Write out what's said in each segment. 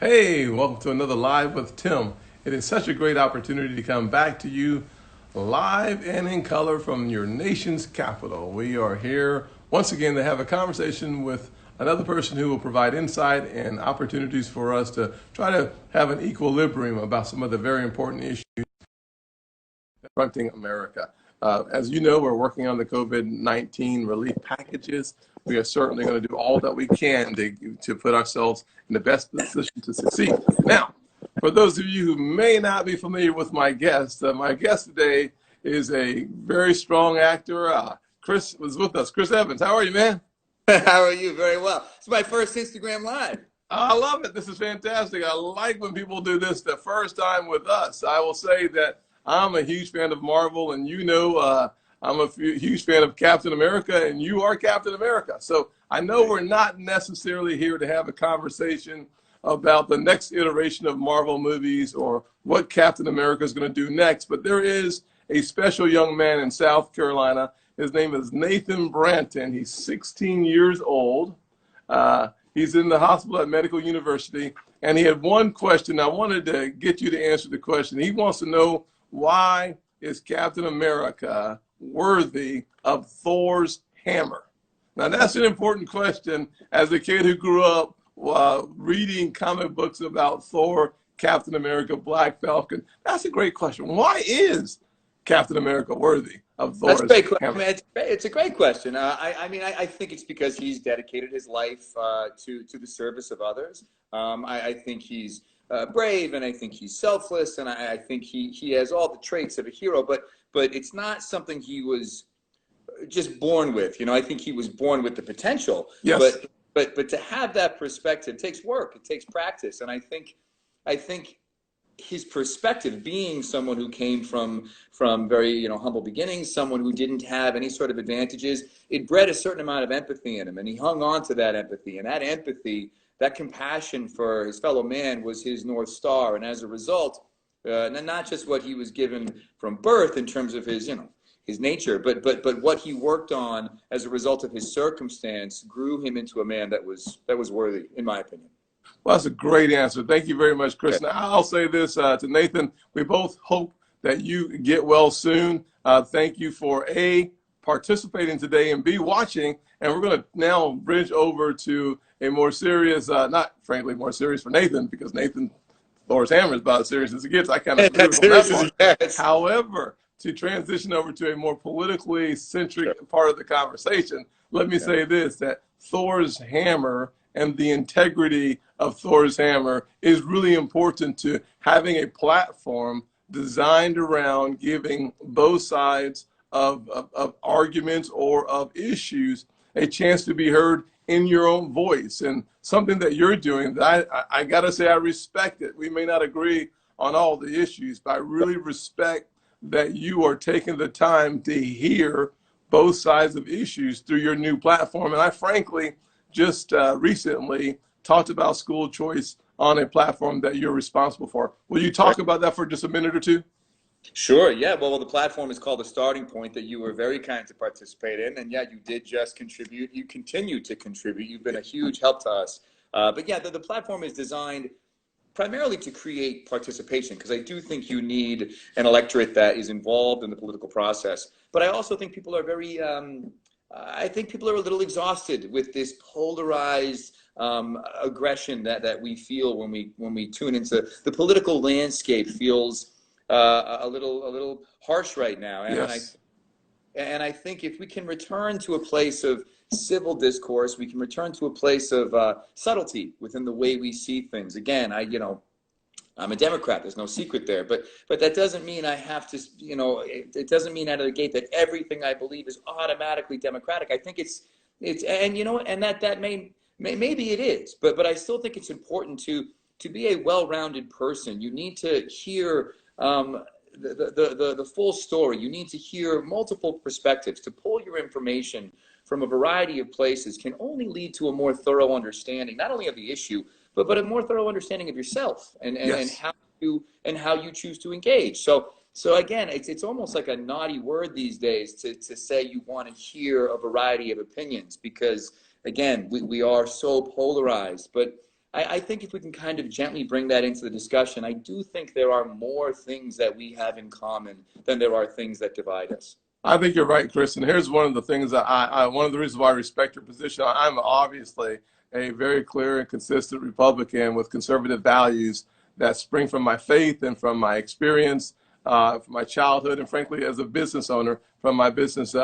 Hey, welcome to another Live with Tim. It is such a great opportunity to come back to you live and in color from your nation's capital. We are here once again to have a conversation with another person who will provide insight and opportunities for us to try to have an equilibrium about some of the very important issues confronting America. As you know, we're working on the COVID-19 relief packages. We are certainly going to do all that we can to put ourselves in the best position to succeed. Now, for those of you who may not be familiar with my guest today is a very strong actor. Chris was with us. Chris Evans, how are you, man? How are you? Very well. It's my first Instagram Live. I love it. This is fantastic. I like when people do this the first time with us. I will say that I'm a huge fan of Marvel, and I'm a huge fan of Captain America, and you are Captain America. So I know we're not necessarily here to have a conversation about the next iteration of Marvel movies or what Captain America is going to do next, but there is a special young man in South Carolina. His name is Nathan Branton. He's 16 years old. He's in the hospital at Medical University, and he had one question. I wanted to get you to answer the question. He wants to know, why is Captain America worthy of Thor's hammer? Now, that's an important question as a kid who grew up reading comic books about Thor, Captain America, Black Falcon. That's a great question. Why is Captain America worthy of Thor's That's a great question. hammer? I mean, it's a great question. I think it's because he's dedicated his life to the service of others. I think he's brave, and I think he's selfless, and I think he has all the traits of a hero. But it's not something he was just born with. I think he was born with the potential. Yes. But to have that perspective takes work. It takes practice, and I think his perspective, being someone who came from very humble beginnings, someone who didn't have any sort of advantages, it bred a certain amount of empathy in him, and he hung on to that empathy. And that empathy, that compassion for his fellow man, was his North Star. And as a result, not just what he was given from birth in terms of his nature, but what he worked on as a result of his circumstance grew him into a man that was worthy, in my opinion. Well, that's a great answer. Thank you very much, Chris. Now, I'll say this to Nathan. We both hope that you get well soon. Thank you for A, participating today, and B, watching. And we're going to now bridge over to a more serious, not frankly more serious for Nathan, because Nathan, Thor's hammer is about as serious as it gets. I kind of agree with that part. Yes. However, to transition over to a more politically centric part of the conversation, let me say this, that Thor's hammer and the integrity of Thor's hammer is really important to having a platform designed around giving both sides of arguments or of issues a chance to be heard in your own voice. And something that you're doing that I gotta say, I respect it. We may not agree on all the issues, but I really respect that you are taking the time to hear both sides of issues through your new platform. And I frankly just recently talked about school choice on a platform that you're responsible for. Will you talk about that for just a minute or two? Sure. Yeah. Well, the platform is called The Starting Point, that you were very kind to participate in. And yeah, you did just contribute. You continue to contribute. You've been a huge help to us. But yeah, the platform is designed primarily to create participation, because I do think you need an electorate that is involved in the political process. But I also think people are I think people are a little exhausted with this polarized aggression that we feel when we tune into the political landscape. Feels a little harsh right now, and Yes. I think if we can return to a place of civil discourse, we can return to a place of subtlety within the way we see things. Again, I'm a Democrat. There's no secret there, but that doesn't mean I have to. It doesn't mean out of the gate that everything I believe is automatically Democratic. I think it's and and that maybe it is, but I still think it's important to be a well-rounded person. You need to hear the full story. You need to hear multiple perspectives. To pull your information from a variety of places can only lead to a more thorough understanding, not only of the issue, but a more thorough understanding of yourself and Yes. how you choose to engage. So again, it's almost like a naughty word these days to say you want to hear a variety of opinions, because again, we are so polarized. But I think if we can kind of gently bring that into the discussion, I do think there are more things that we have in common than there are things that divide us. I think you're right, Chris. And here's one of the things that one of the reasons why I respect your position. I'm obviously a very clear and consistent Republican with conservative values that spring from my faith and from my experience, from my childhood, and frankly, as a business owner, from my business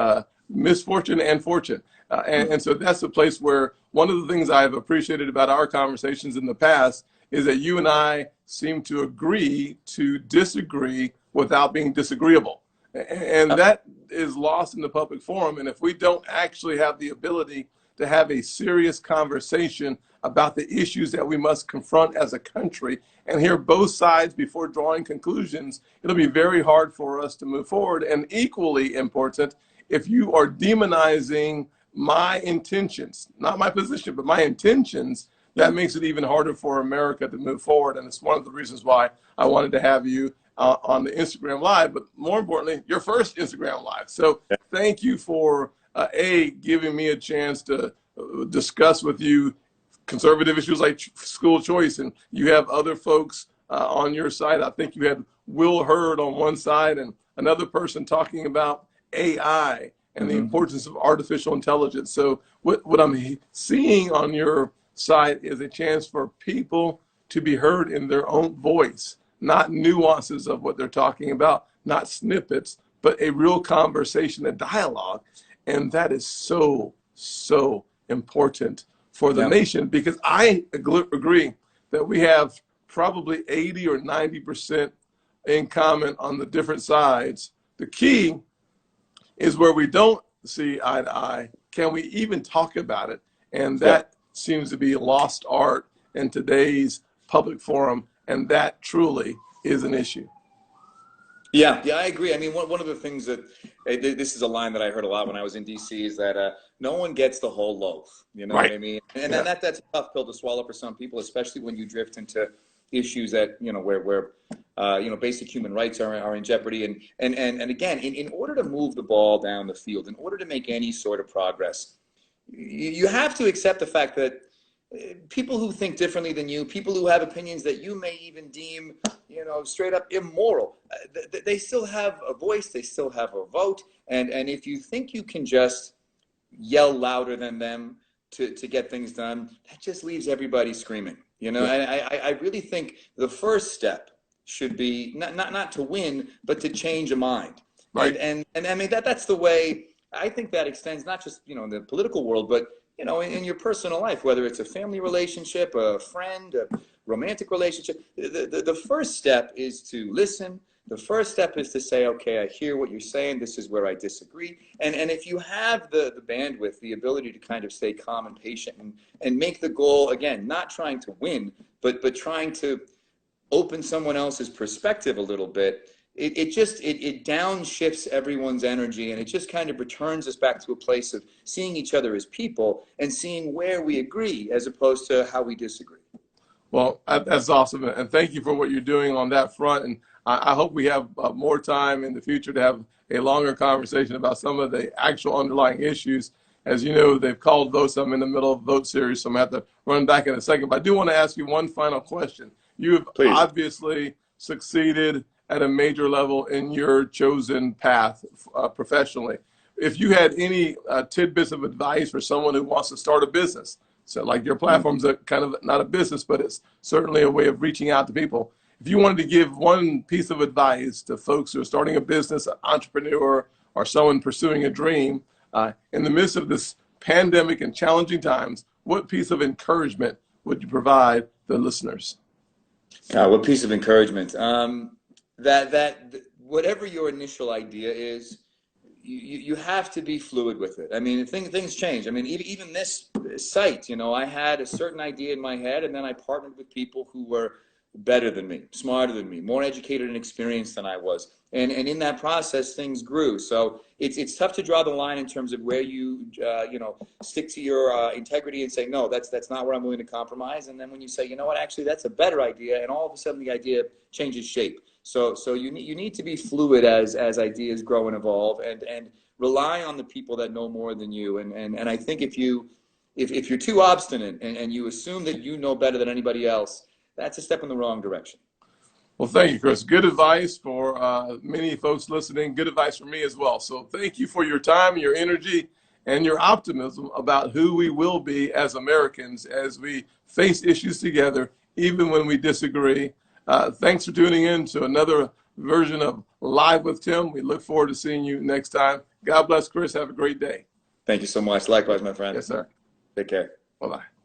misfortune and fortune. And so that's a place where one of the things I've appreciated about our conversations in the past is that you and I seem to agree to disagree without being disagreeable. And that is lost in the public forum. And if we don't actually have the ability to have a serious conversation about the issues that we must confront as a country and hear both sides before drawing conclusions, it'll be very hard for us to move forward. And equally important, if you are demonizing my intentions, not my position, but my intentions, that makes it even harder for America to move forward. And it's one of the reasons why I wanted to have you on the Instagram Live, but more importantly, your first Instagram Live. So thank you for, giving me a chance to discuss with you conservative issues like school choice. And you have other folks on your side. I think you had Will Hurd on one side and another person talking about AI and the importance of artificial intelligence. So what I'm seeing on your side is a chance for people to be heard in their own voice, not nuances of what they're talking about, not snippets, but a real conversation, a dialogue. And that is so, so important for the nation, because I agree that we have probably 80 or 90% in common on the different sides. The key is where we don't see eye to eye, can we even talk about it? And that seems to be lost art in today's public forum, and that truly is an issue. Yeah, I agree. I mean, one of the things that, this is a line that I heard a lot when I was in DC, is that no one gets the whole loaf, you know what I mean? And then that's a tough pill to swallow for some people, especially when you drift into issues that, where basic human rights are in jeopardy. And again, in order to move the ball down the field, in order to make any sort of progress, you have to accept the fact that people who think differently than you, people who have opinions that you may even deem, straight up immoral, they still have a voice, they still have a vote. And if you think you can just yell louder than them to get things done, that just leaves everybody screaming. I really think the first step should be not to win, but to change a mind. Right. And I mean, that's the way I think that extends, not just, in the political world, but in your personal life, whether it's a family relationship, a friend, a romantic relationship. The first step is to listen. The first step is to say, okay, I hear what you're saying. This is where I disagree. And if you have the bandwidth, the ability to kind of stay calm and patient and make the goal, again, not trying to win, but trying to open someone else's perspective a little bit, it downshifts everyone's energy, and it just kind of returns us back to a place of seeing each other as people and seeing where we agree as opposed to how we disagree. Well, that's awesome. And thank you for what you're doing on that front. And I hope we have more time in the future to have a longer conversation about some of the actual underlying issues. As you know, they've called votes. I'm in the middle of vote series, so I'm going to have to run back in a second. But I do want to ask you one final question. You have obviously succeeded at a major level in your chosen path professionally. If you had any tidbits of advice for someone who wants to start a business, so like your platform's a kind of not a business, but it's certainly a way of reaching out to people. If you wanted to give one piece of advice to folks who are starting a business, an entrepreneur, or someone pursuing a dream, in the midst of this pandemic and challenging times, what piece of encouragement would you provide the listeners? What piece of encouragement? That whatever your initial idea is, you have to be fluid with it. I mean, things change. I mean, even this site, I had a certain idea in my head, and then I partnered with people who were better than me, smarter than me, more educated and experienced than I was. And in that process, things grew. So it's tough to draw the line in terms of where you stick to your integrity and say, no, that's not where I'm willing to compromise. And then when you say, you know what, actually that's a better idea, and all of a sudden the idea changes shape. So you need to be fluid as ideas grow and evolve, and rely on the people that know more than you. And I think if you if you're too obstinate and you assume that you know better than anybody else, that's a step in the wrong direction. Well, thank you, Chris. Good advice for many folks listening. Good advice for me as well. So thank you for your time, your energy, and your optimism about who we will be as Americans as we face issues together, even when we disagree. Thanks for tuning in to another version of Live with Tim. We look forward to seeing you next time. God bless, Chris. Have a great day. Thank you so much. Likewise, my friend. Yes, sir. Take care. Bye-bye.